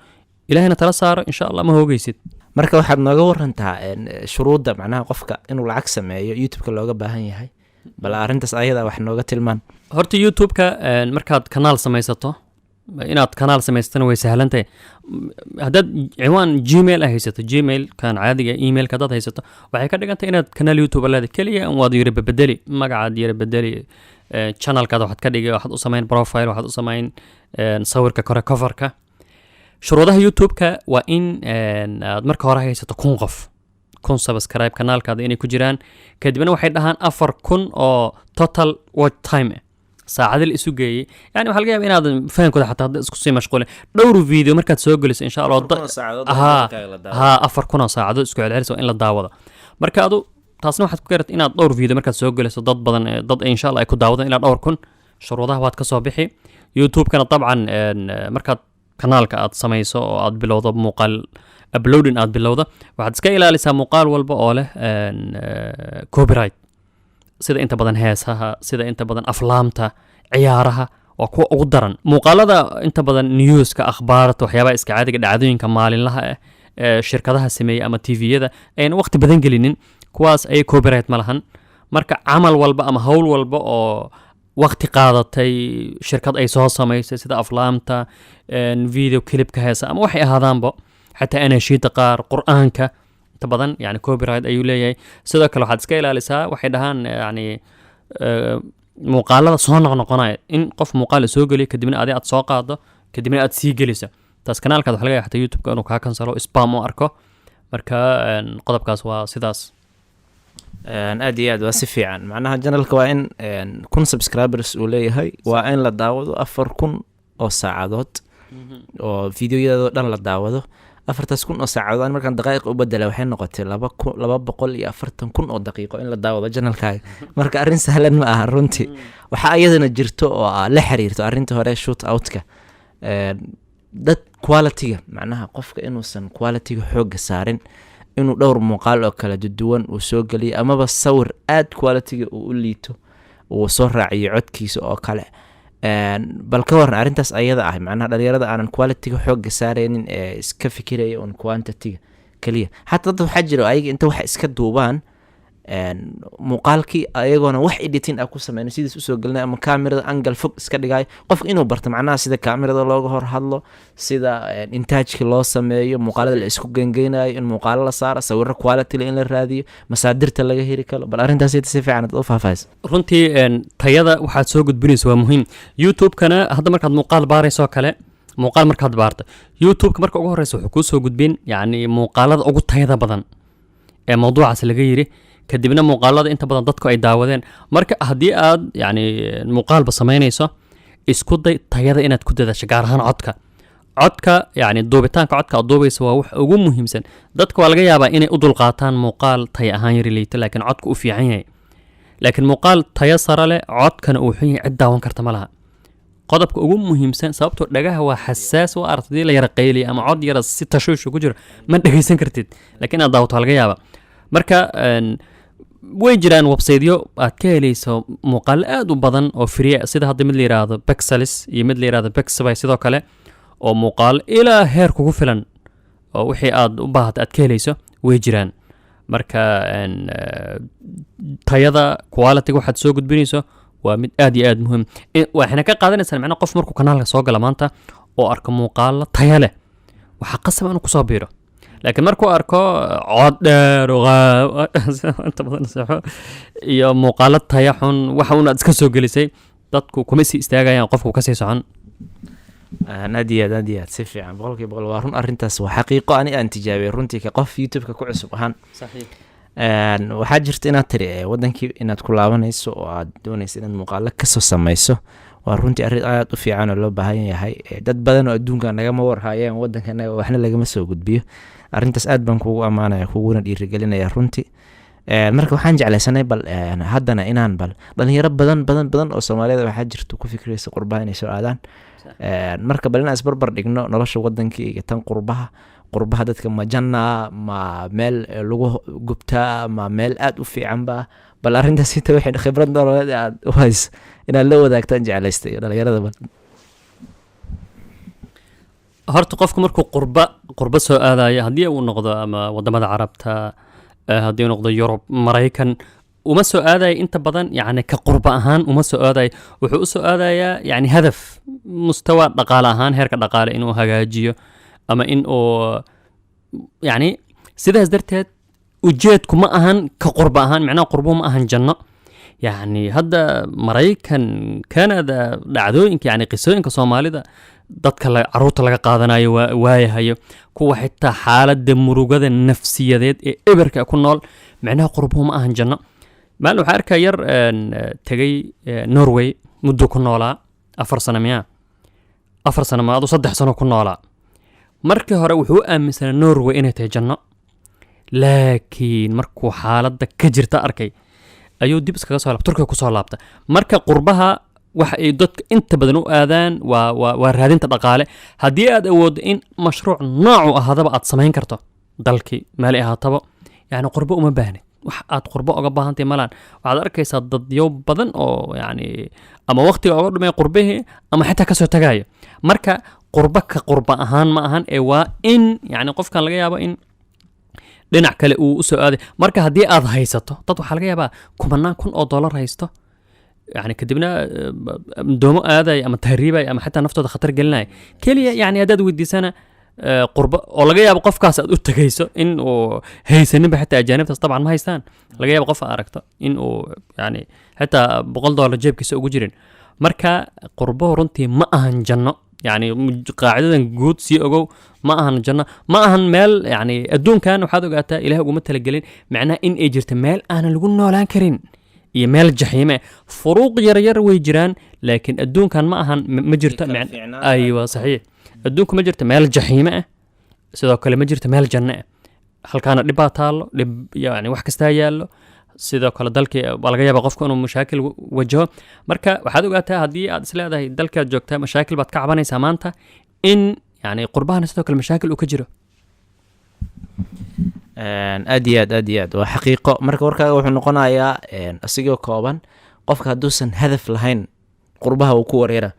ilaahayna tala saaro insha allah ma hoogaysid marka waxaad nooga warantaa shuruudda macnaha qofka inuu lacag sameeyo youtube-ka looga baahan yahay bal arrintaas ayada wax nooga tilmaan horta youtube-ka markaad kanaal samaysato inaad kanaal samaysatana way sahlantahay haddaad ciwaan gmail ah haysato gmail kan caadiga emailka haddaad haysato waxay ka dhigantay inaad kanaal youtube leedahay keliya waad yara bedeli magacaad yara bedeli channelkaada waxaad ka dhigay waxaad u samayn profile waxaad u samayn sawirka kore coverka shuruudaha youtube-ka waa in aad marka hore haysato 1,000 qof 1,000 subscribe kanaalkaada inay ku jiraan kadibna waxay dhahaan 4,000 oo total watch time saacada la isu geeyay yani waxa laga yaabaa inaad fahankooda xataa isku sii mashquulin dhowr video markaad soo geliso insha Allah 4,000 saacadood isku celceliso in la daawado marka adu taasna waxaad ku gaartay inaad dhowr video markaad soo geliso dad badan dad insha Allah ay ku daawadaan ilaa 2,000 shuruudaha waad ka soo bixi youtube-kana dabcan markaad kanaalka aad samayso oo aad bilowdo muuqaal uploading aad bilowdo waxaad iska ilaalisaa muuqaal walba oo leh copyright sida inta badan heesaha sida inta badan aflaamta ciyaaraha waa kuwa ugu daran muuqaalada inta badan newska akhbaarta waxyaabaha iska caadiga dhacdooyinka maalinlaha ah shirkadaha sameeya ama tviyada ayna waqti badan gelinin kuwaas ay copyright ma lahan marka camal walba ama hawl walba oo waqti qaadatay shirkad ay soo samaysay sida aflaamta video clipka heesa ama waxay ahaadaanba xataa anashiida qaar qur'aanka inta badan yani copyright ayuu leeyahay sidoo kale waxaad iska ilaalisaa waxay dhahaan yani muuqaalada soo noqnoqonaya in qof muuqaal soo geliyo kadibna adi aad soo qaado kadibna aad sii geliso taas kanaalkaad waxa laga yaabaa xataa youtube-ka inuu kaa kansalo spam u arko marka qodobkaas waa sidaas aad iyo aad waa si fiican macnaha janalka waa in 1,000 subscribers uu leeyahay waa in la daawado 4,000 oo saacadood oo videoyadoo dhan la daawado 4,000 oo saacadood aan markaan daqaa'iq u bedela waxay noqotay 240,000 oo daqiiqo in la daawado janalkaaga marka arrin sahlan ma aha runtii waxaa iyadana jirto oo la xiriirto arrinta hore shoot outka dad quality-ga macnaha qofka inuusan quality-ga xoogga saarin inuu dhowr muuqaal oo kala duwan uu soo geliyo amaba sawir aad quality-ga uu u liito uu soo raaciyo codkiisa oo kale bal ka waran arrintaas ayada ah macnaha dhalinyarada aanan quality-ga xoogga saaraynin ee iska fikiraya un quantity-ga keliya xataa dad waxaa jiro ayaga inta wax iska duubaan muuqaalkii ayagoona wax editing ah ku sameyno sidiis usoo gelinay ama kaamirada angle fog iska dhigayo qofka inuu barto macnaha sida kaamirada looga hor hadlo sida intaajka loo sameeyo muuqaalada la isku gengeynayo in muuqaalo la saaro sawiro quality in la raadiyo masaadirta laga heli karo bal arrintaas si fiican aad u faahfaahayso runtii tayada waxaad soo gudbinayso waa muhiim youtube-kana hadda markaad muuqaal baarayso kale muuqaal markaad baarto youtube-ka marka ugu horeysa wuxuu kuu soo gudbin yani muuqaalada ugu tayada badan ee mawduucaas laga yiri kadibna muuqaalada inta badan dadku ay daawadeen marka haddii aad yani muuqaalba samaynayso isku day tayada inaad ku dadasho gaar ahaan codka yani duubitaanka codka aad duubayso waa wax ugu muhiimsan dadka waa laga yaabaa inay u dulqaataan muuqaal tay ahaan yari liito laakiin codka u fiican yahay laakiin muuqaal tayo sare leh codkana uu xun yahay cid daawan karta ma laha qodobka ugu muhiimsan sababtoo dhagaha waa xasaas waa aragtidii la yara qayliya ama cod yara si tashuushu ku jiro ma dhegaysan kartid laakiin aad daawato waa laga yaabaa marka way jiraan websiteyo aad ka helayso muuqaalo aad u badan oo free sida hadda mid la yiraahdo Pexelis iyo mid la yiraahdo Pexabay sidoo kale oo muuqaal ilaa heer kugu filan oo wixii aad u baahato aad ka helayso way jiraan marka tayada quality waxaad soo gudbinayso waa mid aad iyo aad muhiim. Waxayna ka qaadanaysaa macnaha qof markuu kanaalka soo gala maanta oo arko muuqaalo tayo leh waxaa qasab inuu kusoo biiro. laakiin markuu arko cod dheer inta badan saxo iyo muuqaalo tayo xun waxa uun aad iska soo gelisay dadku kuma sii istaagayaan, qofku kasii socon. aad iyo aad si fiican boqolkiiba boqol waa run. arrintaas waa xaqiiqo ani aan tijaabiyey runtii ka qof youtube-ka ku cusub ahaan. waxaa jirta inaad tiri wadankii inaad ku laabanayso oo aad doonaysa inaad muuqaalo kasoo samayso, waa runtii arrin aad u fiican oo loo baahan yahay. dad badan oo adduunka nagama warhaayeen wadankanaga waxna lagama soo gudbiyo. arrintaas aad baan kugu ammaanaya, kuguna dhiirigelinaya runtii. marka waxaan jeclaysanay bal haddana inaan bal dhalinyaro badan oo soomaaliyada waxaa jirta ku fikraysa qurbaha inay soo aadaan. marka bal inaan isbarbar dhigno nolosha wadankii iyo tan qurbaha dadka ma janna ma meel lagu gubtaa ma meel aad u fiican ba. bal arrintaas inta waxay khibrad nololeed aad u hayso inaad la wadaagtaan jeclaystay dhalinyarada. bal horta qofku markuu qurba soo aadayo haddii uu noqdo ama wadamada carabta, haddii uu noqdo Yurub, Maraykan, uma soo aadayo inta badan yani ka qurba ahaan uma soo aadayo. wuxuu u soo aadayaa yani hadaf mustawa dhaqaale ahaan, heerka dhaqaale inuu hagaajiyo ama in uu yani sidaas darteed ujeedku ma ahan ka qurba ahaan, macnaha qurbo ma ahan janno. yani hadda Maraykan, Canada, dhacdooyinka yani qisooyinka Soomaalida dadka caruurta laga qaadanayo waayahayo, kuwa xitaa xaaladda murugada nafsiyadeed ee eberka ku nool, macnaha qurbo ma ahan janno. maalin waxaa arkaa yar tegay Norway muddo ku noolaa 4 sano miya 4 sano ma 3 sano ku noolaa. markii hore wuxuu aaminsanaa Norway inay tahay janno, laakiin markuu xaaladda ka jirta arkay ayuu dib iskaga soo laabtay, Turkiga ku soo laabtay. marka qurbaha waxa ay dadka inta badan u aadaan waa raadinta dhaqaale. haddii aad awooddo in mashruuc noocu ahadaba aad samayn karto dalkii meel ay ahaataba, yani qurbo uma baahnid. wax aad qurbo uga baahantahay malaan. waxaad arkaysaa dadyo badan oo yani ama waqtiga uga dhumay qurbihii ama xitaa kasoo tagaya. marka qurba ahaan ma ahan ee waa in yani qofkan laga yaabo in dhinac kale uu u soo aaday. marka haddii aad haysato dad waxaa laga yaabaa $10,000 haysto, يعني kadibna doomo aaday ama tahriibay ama xataa naftooda khatar gelinay kaliya. yani haddaad weydiisana qurbo oo laga yaabo qofkaas aad u tagayso in uu haysaninba xataa ajaanibtaas dabcan ma haystaan. laga yaabo qof aragto in uu yani xataa $100 jeebkiisa ugu jirin. marka qurbo runtii ma ahan janno. yani qaacidadan guud sii ogow, ma ahan janno, ma ahan meel yani adduunkan waxaad ogaataa ilaah uguma talagelin macnaha in ay jirto meel aanan lagu noolaan karin iyo meel jaxiime. furuuq yaryar way jiraan, laakiin adduunkan ma ahan ma jirto. aywa saxiix, adduunku ma jirto meel jaxiime ah, sidoo kale ma jirto meel janno ah. halkaana dhibbaa taallo, dhib yani wax kastaa yaallo. sidoo kale dalkii waa laga yaaba qofku inuu mashaakil wajaho. marka waxaad ogaataa haddii aad isleedahay dalkaad joogtaa mashaakil baad ka cabanaysaa maanta, in yani qurbahana sidoo kale mashaakil uu ka jiro. aad iyo aad waa xaqiiqo. marka warkaaga wuxuu noqonayaa asigoo kooban, qofka hadduusan hadaf lahayn qurbaha uu ku wareera.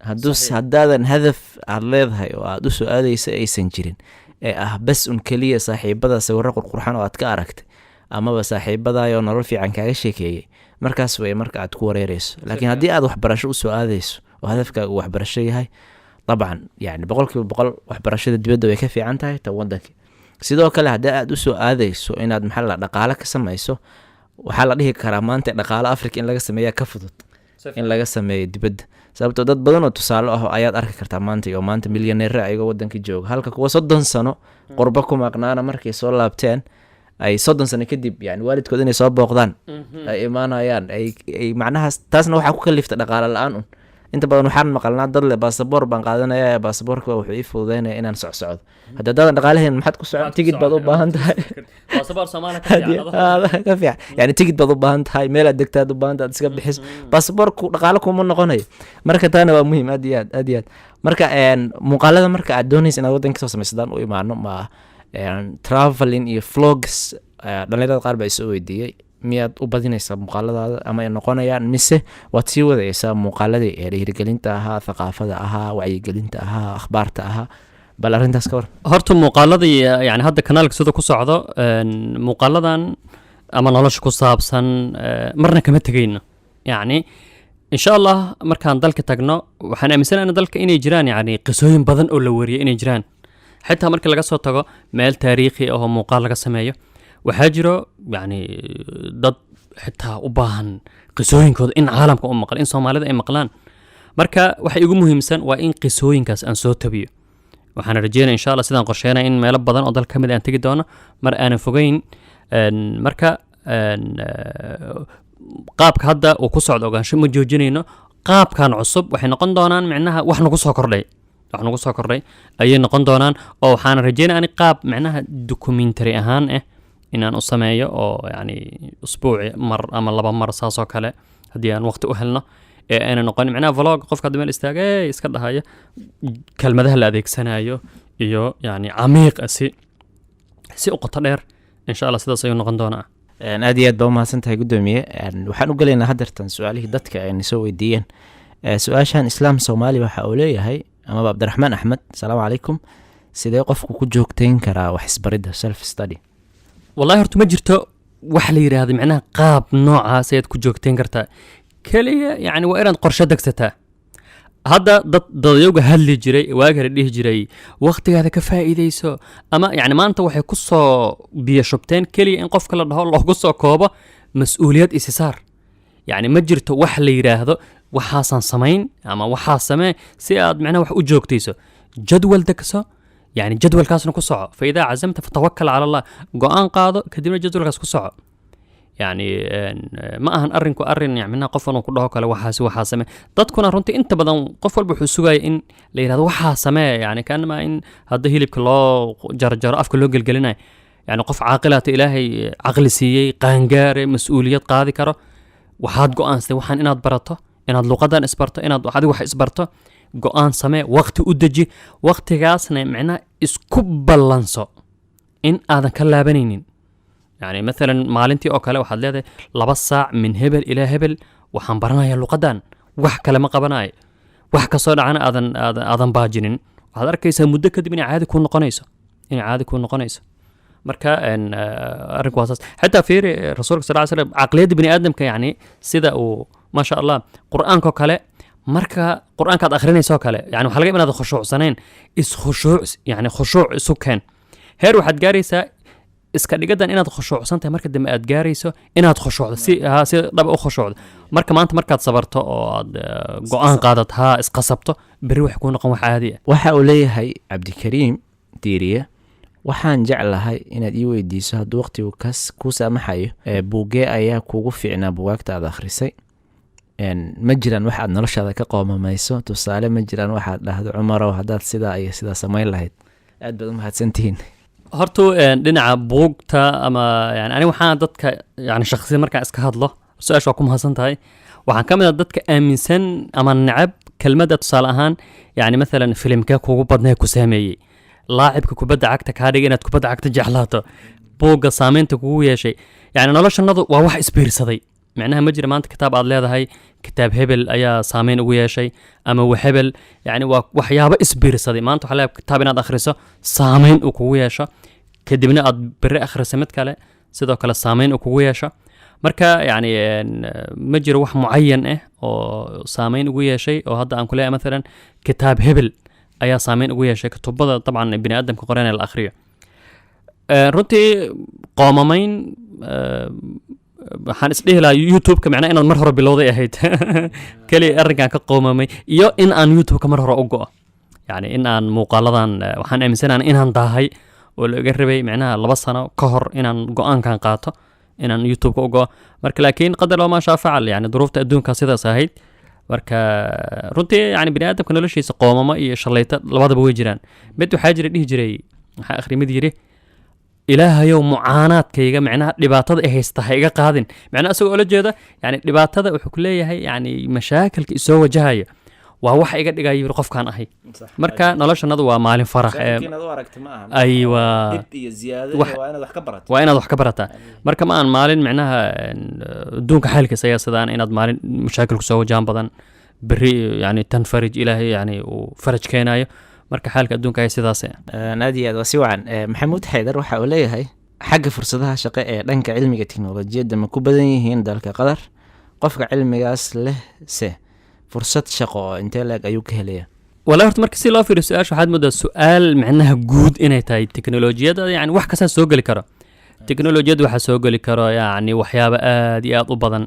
haddaadan hadaf aad leedahay oo aad u soo aadaysa aysan jirin, ee ah bas un keliya saaxiibada sawirro qurqurxan oo aad ka aragtay amaba saaxiibadaayoo nolol fiican kaaga sheekeeyey, markaas way marka aad ku wareerayso. laakiin haddii aad waxbarasho u soo aadayso oo hadafkaaga uu waxbarasho yahay, dabcan yani 100% waxbarashada dibadda way ka fiican tahay ta waddanka. sidoo kale haddii aad u soo aadayso inaad maxaa dhaqaale ka samayso, waxaa la dhihi karaa maanta dhaqaale Afrika in laga sameeyaa ka fudud in laga sameeyo dibadda. sababtoo dad badan oo tusaale ah ayaad arki kartaa maanta milyaneer ayagoo waddanka jooga, halka kuwa 30 sano qurbo ku maqnaana markay soo laabteen ay 30 sano kadib yani waalidkood inay soo booqdaan ay imaanayaan. ay macnaha taasna waxaa ku kaliftay dhaqaale la-aan un. inta badan waxaan maqalnaa dad leh baasaboor baan qaadanaya, baasaboorka wuxuu ii fududeynaya inaan socdo. hadda daadan dhaqaalaheyn maxaad ku socon? tigid baad u baahan tahay, baasaboor Soomaaliya ka fiican yani tigid baad u baahan tahay, meel aad degtaad u baahan tahay, iska bixiso. baasaboorku dhaqaale kuma noqonayo. marka taana waa muhiim aad iyo aad. marka muuqaalada marka aad doonaysa inaad waddanka soo samaysadaan u imaano ma traveling iyo vlogs, dhalinyarada qaar baa isoo weydiiyey miyaad u badinaysaa muuqaaladaada ama ay noqonayaan, mise waad sii wadaysaa muuqaaladii ee dhiirigelinta ahaa, thaqaafada ahaa, wacyigelinta ahaa, akhbaarta ahaa? bal arrintaas ka war. horta muuqaaladii yani hadda kanaalka sida ku socdo, muuqaaladan ama nolosha ku saabsan marna kama tegayno يعني in sha allah markaan dalka tagno waxaan aaminsanahay dalka inay jiraan yani qisooyin badan oo la wariyay inay jiraan xitaa marka laga soo tago meel taariikhi ah oo muuqaal laga sameeyo waxaa jiro yani dad xitaa u baahan qisooyinkooda in caalamka u maqal in Soomaalida ay maqlaan marka waxa ugu muhiimsan waa in qisooyinkaas aan soo tabiyo waxaan rajeynayaa in sha allah sidaan qorsheynaa in meelo badan oo dalka kamid aan tagi doono mar aanan fogeyn marka qaabka hadda uu ku socdo ogaansho ma joojinayno qaabkan cusub waxay noqon doonaan micnaha wax nagu soo kordhay ayay noqon doonaan oo waxaan rajeynayaa in qaab micnaha documentary ahaan inaan u sameeyo oo yani usbuuci mar ama laba mar saas oo kale haddii aan waqti u helno ee ayna noqon micnaha vlog qofka hadda meel istaagay iska dhahaya kelmadaha la adeegsanayo iyo yani camiiq si u qoto dheer in sha allah sidaas ayuu noqon doonaa aad iyo aad baa umahadsan tahay gudoomiye waxaan u gelaynaa haddeertan su-aalihii dadka ayna soo weydiiyeen su-aashan islaam soomaali waxa uu leeyahay amaba cabdiraxmaan axmed asalaamu calaykum sidee qofku ku joogtayn karaa wax isbaridda self study wallahi horta ma jirto wax la yiraahdo micnaha qaab noocaas ayaad ku joogtayn kartaa kaliya yani waa inaad qorshe degsataa hadda dadayowga hadli jiray waagara dhihi jiray waqtigaada ka faa'iidayso ama yani maanta waxay ku soo biyo shubteen kaliya in qofka la dhaho loogu soo koobo mas-uuliyad isisaar yani ma jirto wax la yiraahdo waxaasan samayn ama waxaa samee si aad micnaha wax u joogtayso jadwal degso يعني جدولكاسنا ku soco فإذا عزمت فتوكل على الله go'aan qaado kadibna jadwalkaas ku soco يعني ma ahan arinku arin yacmina qof inuu ku dhaho kale waxaa samee dadkuna runtii inta badan qof walba wuxuu sugaya in la yiraahdo waxaa samee yani kaanama in hadda hilibka loo jarjaro afka loo gelgelinayo yani qof caaqilaata ilaahay caqli siiyey qaangaare mas-uuliyad qaadi karo waxaad go'aansatay waxaan inaad barato inaad luqadan isbarto inaad adigu wax isbarto go'aan samee waqti u deji waqtigaasna micnaha isku ballanso in aadan ka laabanaynin yani maalan maalintii oo kale waxaad leedahay 2 saac min hebel ilaa hebel waxaan baranayaa luqadan wax kale ma qabanayo wax ka soo dhacana aadan baajinin waxaad arkaysaa muddo kadib inay caadi ku noqonayso marka arinku wasaas xataa fiiri rasuulka sallallahu alayhi wasallam aqliyada bini aadamka yani sida uu ma sha Allah quraanka kale marka quraanka aad akhrinayso kale yani waxa laga inaad khushuucsaneen yani khushuuc isu keen heer waxaad gaaraysaa iska dhigadan inaad khushuucsantahay marka dambe aad gaarayso inaad khushuucdo si dhab u khushuucdo marka maanta markaad sabarto oo aad go'aan qaadato isqasabto bari wax ku noqon wax caadi ah waxa uu leeyahay Cabdikariim Diiriye waxaan jeclahay inaad ii weydiiso hadduu waqtigu ku saamaxayo buugee ayaa kuugu fiicnaa buugaagta aad akhrisay ma jiraan wax aad noloshaada ka qoomamayso tusaale ma jiraan waxaad dhahdo cumarow haddaad sidaa iyo sidaa samayn lahayd aad baad u mahadsantihiin horta dhinaca buugta ama yani aniga waxaan dadka yani shakhsiyan markaan iska hadlo su-aasha waa ku mahadsan tahay waxaan ka mid ah dadka aaminsan ama necab kelmadda tusaale ahaan yani maalan filimkee kuugu badnaa ku saameeyey laacibka kubadda cagta kaa dhigay inaad kubadda cagta jeclaato buugga saamaynta kugu yeeshay yani noloshanadu waa wax isbiirsaday معناها ما جرى ما أنت كتاب أضلع هاي كتاب هبل أيا سامين ويا شيء أما وهبل يعني وحيابة إسبير صدي ما أنت حلا كتابنا أخرسه سامين وكويا شا كدبنا أبر أخرس مت كله سيدا كله سامين وكويا شا مركا يعني ما جرى واحد معين أو سامين ويا شيء أو هذا أنقله مثلا كتاب هبل أيا سامين ويا شيء كتب طبعا بني آدم كقرآن الأخرية رنتي قاممين waxaan isdhihi lahaa youtube-ka macnaa inaad mar hore bilowday ahayd kaliya arrinkan ka qoomamay iyo in aan youtube-ka mar hore u go'o yani in aan muuqaaladan waxaan aaminsanahay inaan daahay oo laga rabay macnaha 2 sano ka hor inaan go'aankan qaato inaan youtube-ka u go'o marka laakiin qadar loo ma shaa facal yani duruufta adduunka sidaas ahayd marka runtii yani bini aadamka noloshiisa qoomama iyo shalayta labadaba way jiraan mid waxaa dhihi jiray waxaa akhrimid yiri ilaahayow mucaanaadkayga macnaha dhibaatada ay haysta ha iga qaadin macnaha asagoo la jeeda yani dhibaatada wuxuu ku leeyahay yani mashaakilka isoo wajahayo waa wax iga dhigayo yiri qofkan ahay marka noloshanadu waa maalin farax aywa waa inaad wax ka barataa marka ma aan maalin macnaha adduunka xaalkiisa ayaa sidaan inaad maalin mashaakilku soo wajahan badan beri yani tanfarij ilaahay yani uu faraj keenayo marka xaalka adduunka ay sidaas naadi aad wasi wacan maxamuud xaydar waxa uu leeyahay xagga fursadaha shaqo ee dhanka cilmiga tiknoolajiyadda ma ku badan yihiin dalka Qatar qofka cilmigaas leh se fursad shaqo oo intee leeg ayuu ka helaya wala horta marka si loo fiiriyo su-aasha waxaad moodaa su-aal macnaha guud inay tahay teknolojiyada yani wax kastaa soo geli karo teknolojiyada waxaa soo geli karo yani waxyaaba aad iyo aad u badan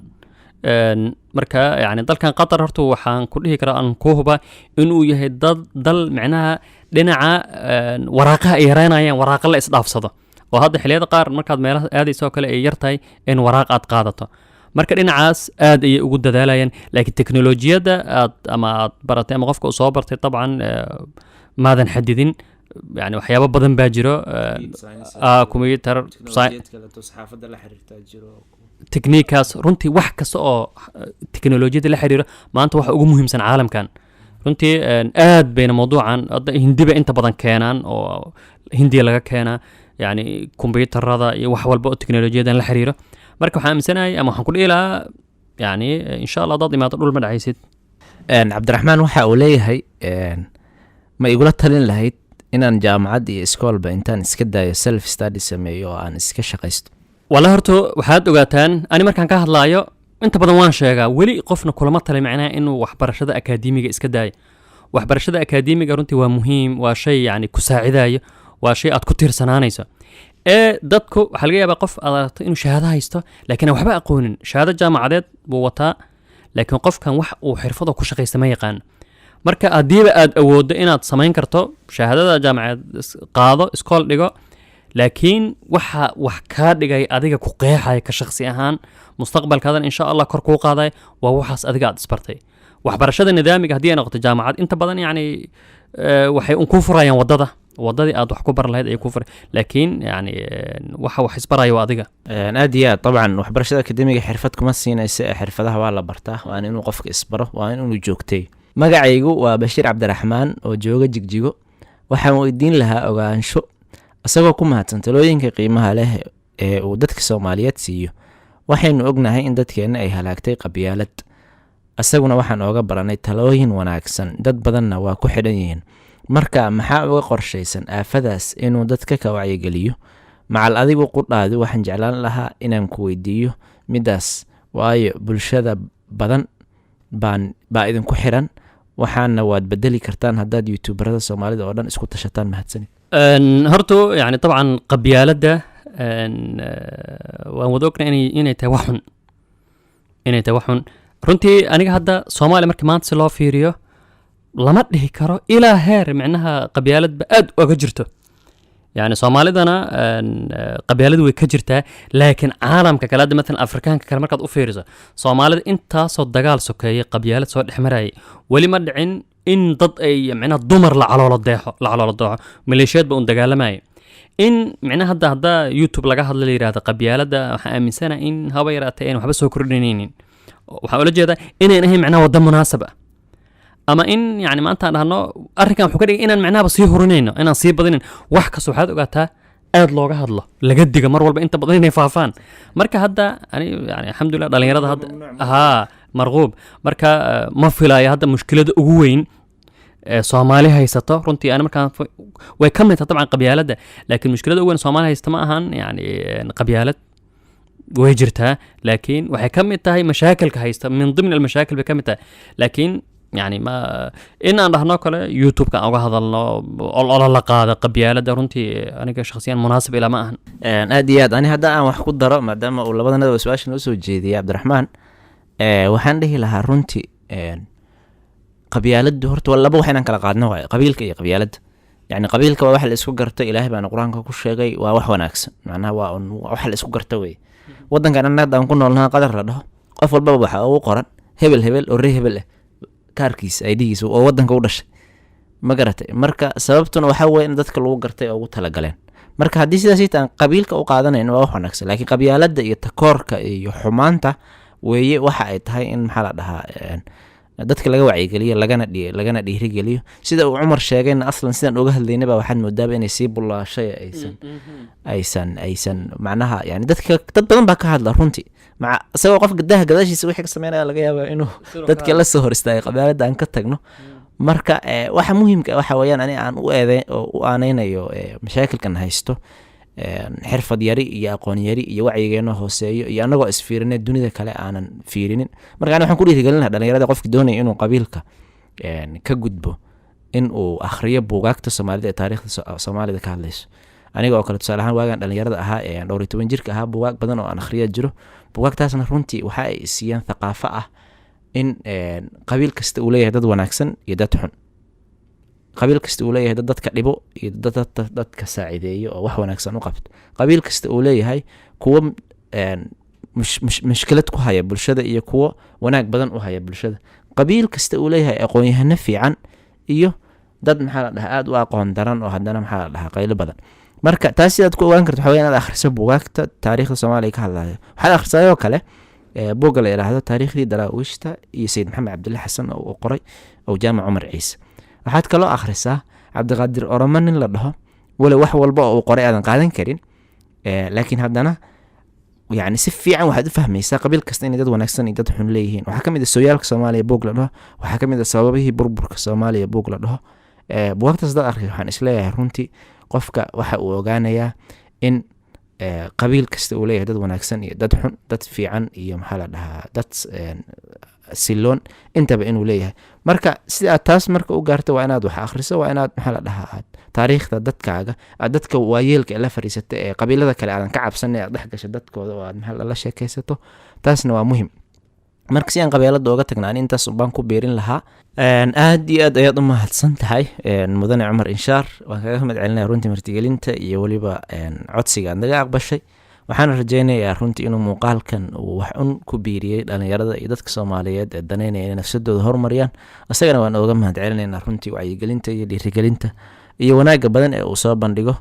marka yani dalkan qatar horta waxaan ku dhihi karaa aan ku huba inuu yahay dal macnaha dhinaca waraaqaha ay yaraynayaan waraaqa la isdhaafsado oo hadda xilliyada qaar markaad meelaha aadayso oo kale ay yartahay in waraaq aad qaadato marka dhinacaas aad ayay ugu dadaalayaan laakiin teknolojiyada aad baratay ama qofka uu soo bartay dabcan maadan xadidin yani waxyaabo badan baa jiro computer saxaafadda la xiriirta jiro tekniikaas runtii wax kasta oo teknolojiyada la xiriiro maanta waxa ugu muhiimsan caalamkan runtii aad bayna mawduucan hindiba inta badan keenaan oo hindiya laga keenaa yani kombyuutarada iyo wax walba oo teknolojiyadan la xiriiro marka waxaan aaminsanahay ama waxaan ku dhihi lahaa yani insha allah hadaad imaado dhul ma dhacaysid cabdiraxmaan waxa uu leeyahay ma igula talin lahayd inaan jaamacad iyo iskoolba intaan iska daayo self study sameeyo oo aan iska shaqaysto wala horta waxaad ogaataan ani markaan ka hadlaayo inta badan waan sheegaa weli qofna kulama talin macnaha inuu waxbarashada akaademiga iska daayo waxbarashada akaademiga runtii waa muhiim waa shay yani ku saacidayo waa shay aad ku tiirsanaanayso dadku waxaa laga yaabaa qof aad aragto inuu shahaado haysto laakiin aan waxba aqoonin shahaado jaamacadeed buu wataa laakiin qofkan wax uu xirfado ku shaqaysta ma yaqaan marka haddiiba aad awooddo inaad samayn karto shahaadada jaamacadeed qaado iskool dhigo laakiin waxa wax kaa dhigay adiga ku qeexaya ka shakhsi ahaan mustaqbalkaadan insha allah kor kuu qaaday waa waxaas adiga aad isbartay waxbarashada nidaamiga haddii ay noqoto jaamacad inta badan yani waxay un kuu furayaan wadadii aad wax ku bar lahayd ay kuu furay laakiin yani waxa wax isbaraya waa adiga aad iyo aad dabcan waxbarashada akademiga xirfad kuma siinaysa ee xirfadaha waa la bartaa waa inuu qofka isbaro waa inuu joogtay magacaygu waa Bashiir Cabdiraxmaan oo jooga Jigjigo waxaan weydiin lahaa ogaansho asagoo ku mahadsan talooyinka qiimaha leh ee uu dadka Soomaaliyeed siiyo waxaynu ognahay in dadkeena ay halaagtay qabyaalad asaguna waxaan ooga baranay talooyin wanaagsan dad badanna waa ku xidhan yihiin marka maxaa uga qorshaysan aafadaas inuu dadka ka wacyigeliyo macal adigu qudhaadi waxaan jeclaan lahaa inaan ku weydiiyo midaas waayo bulshada badan baa idinku xiran waxaana waad bedeli kartaan haddaad youtuberada Soomaalida oo dhan isku tashataan mahadsanid horta yani dabcan qabyaalada waan wada ognahay inay tahay wax xun runtii aniga hadda Soomaaliya markii maanta si loo fiiriyo lama dhihi karo ilaa heer macnaha qabyaaladba aad uga jirto yani Soomaalidana qabyaaladu way ka jirtaa laakiin caalamka kale hadda مثلا Afrikaanka kale markaad u fiiriso Soomaalida intaasoo dagaal sokeeyay qabyaalad soo dhexmarayay weli ma dhicin in dad ay macnaha dumar la caloolo dooxo maleeshiyadba un dagaalamay in macnaha hadda YouTube laga hadla la yiraahdo qabyaalada waxaan aaminsanahay in haba yaraatay in waxba soo kordhinaynin waxaan ula jeedaa inaan ahay macnaha wada munaasab ama in yani maanta aan dhahno arrinkan wuxuu ka dhigay inaan macnaha sii horinayno inaan sii badinin wax kasta waxaad ogaataa aad looga hadlo laga diga mar walba inta badan inay faafaan marka hadda yani alxamdulillah dhalinyarada hadda marquub marka ma filayo hadda mushkilada ugu weyn Soomaali haysato runtii ana markaan way ka mid tahay dabcan qabyaalada laakiin mushkilada ugu weyn Soomaali haysta ma ahan yani qabyaalad way jirtaa laakiin waxay ka mid tahay mashaakilka haysta min ضمن المشاكل bay ka mid tahay laakiin يعني ما إن أنا رح ناكله يوتيوب كان أوجه هذا الله قاعدة قبيلة رنتي أنا شخصيا مناسب إلى ما أهن أديات أنا هذا أنا وحكود درا ما دام ولا بدنا ندرس واش نسوي جدي يا عبد الرحمن وحنده لها رنتي قبيلة دهرت ولا بو حنا كلا قاعدنا قبيلك إيه قبيلة يعني قبيلك واحد الأسوق قرته إلهي بأن القرآن كل شيء جاي وواحد وناكس معناها واحد الأسوق قرته وي ودن كان الناس دام كنا لنا قدر رده قفل بابا أو قرن هبل وريه هبل kaarkiis IDgiisa oo wadanka u dhashay ma garatay marka sababtuna waxa weeye in dadka lagu gartay oo ugu tala galeen marka haddii sidaas ay qabiilka u qaadanayno waa wax wanaagsan laakiin qabyaalada iyo takoorka iyo xumaanta weeye waxa ay tahay in maxaa la dhahaa dadka laga wacyigeliyo lagana dhiirigeliyo sida uu Umar sheegayna aslan sidaan uga hadlaynaba waxaan moodaa inay sii bulaashay aysan macnaha yani dad badan baa ka hadla runtii مع سواء قف قدها قداشيس وحي كسمينا laga yaabo inuu dadka la soo hor istaagay qabyaalada aan ka tagno marka waxa muhiimka waxa weeyaan ani aan u aaneynayo mashaakilkan haysto xirfad yari iyo aqoon yari iyo wacyigeena hooseeyo iyo anagoo isfiirinay dunida kale aanan fiirinin. marka aniga waxaan ku dhiirigelin lahaa dhalinyarada qofki doonaya inuu qabiilka ka gudbo in uu akhriyo buugaagta soomaalida ee taariikhda soomaalida ka hadlayso. aniga oo kale tusaale ahaan waagaan dhalinyarada ahaa ee 12 jirka ahaa buugaag badan oo aan akhriya jiro. buugaagtaasna runtii waxa ay siiyaan thaqaafo ah in qabiil kasta uu leeyahay dad wanaagsan iyo dad xun. qabiil kasta uu leeyahay dad dadka dhibo iyo dadka saacideeyo oo wax wanaagsan u qabto. qabiil kasta uu leeyahay kuwa mushkilad ku haya bulshada iyo kuwa wanaag badan u haya bulshada. qabiil kasta uu leeyahay aqoon-yahano fiican iyo dad maxaa la dhahaa aad u aqoon daran oo haddana maxaa la dhahaa qaylo badan. marka taas sidaad ku ogaan karto waxa weeye inaad akhriso buugaagta taariikhda Soomaaliya ka hadlaya. waxaad akhrisayoo kale buugga la yiraahdo taariikhdii daraawiishta iyo Sayid Maxamed Cabdulle Xasan oo qoray oo Jaamac Umar Ciise. waxaad kaloo akhrisaa Cabdiqaadir Oromo nin la dhaho wala wax walba oo uu qoray aadan qaadan karin laakiin haddana yani si fiican waxaad u fahmaysaa qabiil kasta inay dad wanaagsan iyo dad xun leeyihiin. waxaa kamid ah sooyaalka Soomaaliya buug la dhaho, waxaa kamid ah sababihii burburka Soomaaliya buug la dhaho. buugtaas dad akhriyo waxaan isleeyahay runtii qofka waxa uu ogaanayaa in qabiil kasta uu leeyahay dad wanaagsan iyo dad xun, dad fiican iyo maxaa la dhahaa dad siloon intaba inuu leeyahay. marka sida aad taas marka u gaarto waa inaad wax akhriso, waa inaad maxaa la dhahaa taariikhda dadkaaga aad dadka waayeelka la fariisata ee qabiilada kale aadan ka cabsan ee aad dhex gasho dadkooda oo aad maxaa la sheekaysato. taasna waa muhiim. marka si aan qabeelada uga tagnaan intaas baan ku beerin lahaa. aad iyo aad ayaad u mahadsan tahay mudane Cumar Inshaar. waan kaga mahad celinaya runtii martigelinta iyo waliba codsiga aad naga aqbashay. waxaan rajeynayaa runtii inuu muuqaalkan uu wax un ku biiriyay dhalinyarada iyo dadka Soomaaliyeed ee daneynaya inay nafsadooda horumariyaan. asagana waan uga mahad celinaynaa runtii wacyigelinta iyo dhiirigelinta iyo wanaagga badan ee uu soo bandhigo.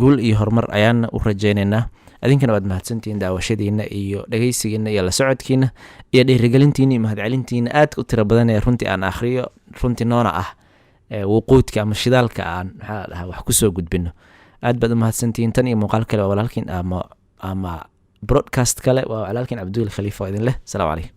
guul iyo horumar ayaan u rajeynaynaa. adinkana waad mahadsantihiin daawashadiina iyo dhageysigiina iyo la socodkiina iyo dhiirigelintiina iyo mahadcelintiina aad u tiro badan ee runtii aan akhriyo runtii noona ah wuquudka ama shidaalka aan maxaa dhahaa wax ku soo gudbino. aad baad u mahadsantihiin. tan iyo muuqaal kale waa walaalkiin ama broadcast kale waa walaalkiin Cabduul Khalifa idin leh. salaam calaykum.